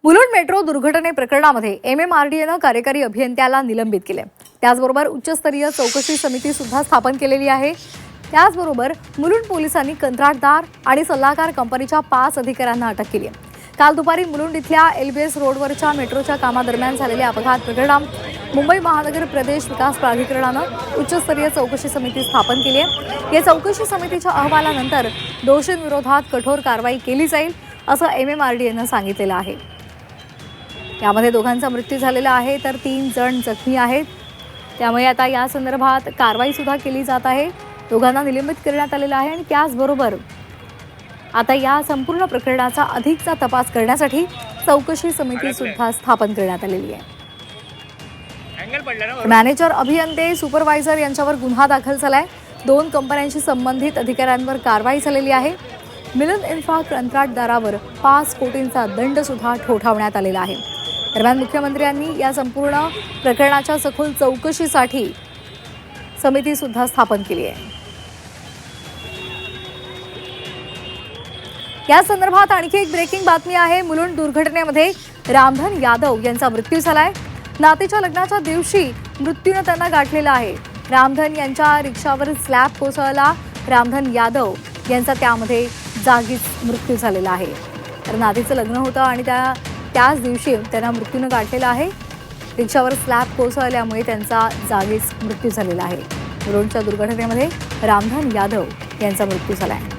Mulund metro दुर्घटने प्रकरणामध्ये MMRDAनं कार्यकारी अभियंत्याला निलंबित केले। त्याचबरोबर उच्चस्तरीय चौकशी समिती सुद्धा स्थापन केलेली आहे। त्याचबरोबर मुलुंड पोलिसांनी कंत्राटदार आणि सल्लागार कंपनीच्या 5 अधिकाऱ्यांना अटक केली आहे। काल दुपारी मुलुंड इथल्या LBS रोडवरच्या मेट्रोच्या कामादरम्यान झालेल्या अपघात प्रकरणात मुंबई महानगर प्रदेश विकास प्राधिकरणानं उच्चस्तरीय चौकशी समिती स्थापन केली आहे। या चौकशी समितीच्या अहवालानंतर दोषींविरोधात कठोर कारवाई केली जाईल असं MMRDAनं सांगितलेलं आहे। यामध्ये दोघांचा मृत्यू झालेला आहे तर 3 जण जखमी आहेत। त्यामुळे आता या संदर्भात कारवाई सुद्धा केली जात आहे। दोघांना निलंबित करण्यात आलेलं आहे आणि त्याचबरोबर आता या संपूर्ण प्रकरणाचा अधिकचा तपास करण्यासाठी चौकशी समिती सुद्धा स्थापन करण्यात आलेली आहे। मॅनेजर, अभियंते, सुपरवायझर यांच्यावर गुन्हा दाखल झालाय। 2 कंपन्यांशी संबंधित अधिकाऱ्यांवर कारवाई झालेली आहे। मिलन इन्फ्रा कंत्राटदारावर 5 कोटींचा दंड सुद्धा ठोठावण्यात आलेला आहे। दरम्यान मुख्यमंत्र्यांनी या संपूर्ण प्रकरणाच्या सखोल चौकशीसाठी समिती सुद्धा स्थापन केली आहे। या संदर्भात आणखी एक ब्रेकिंग बातमी आहे। मुलुंड दुर्घटनेमध्ये रामधन यादव यांचा मृत्यू झालाय। नातीच्या लग्नाच्या दिवशी मृत्यूने त्यांना गाठलेला आहे। रामधन यांच्या रिक्षावर स्लॅब कोसळला। रामधन यादव यांचा त्यामध्ये जागीच मृत्यू झालेला आहे। तर नातीचं लग्न होतं आणि त्याच दिवशी त्यांना मृत्यूने गाठलेला आहे। रिक्षावर स्लॅब कोसळल्यामुळे त्यांचा जागीच मृत्यू झालेला आहे। मुलुंडच्या दुर्घटनेमध्ये रामधन यादव यांचा मृत्यू झाला आहे।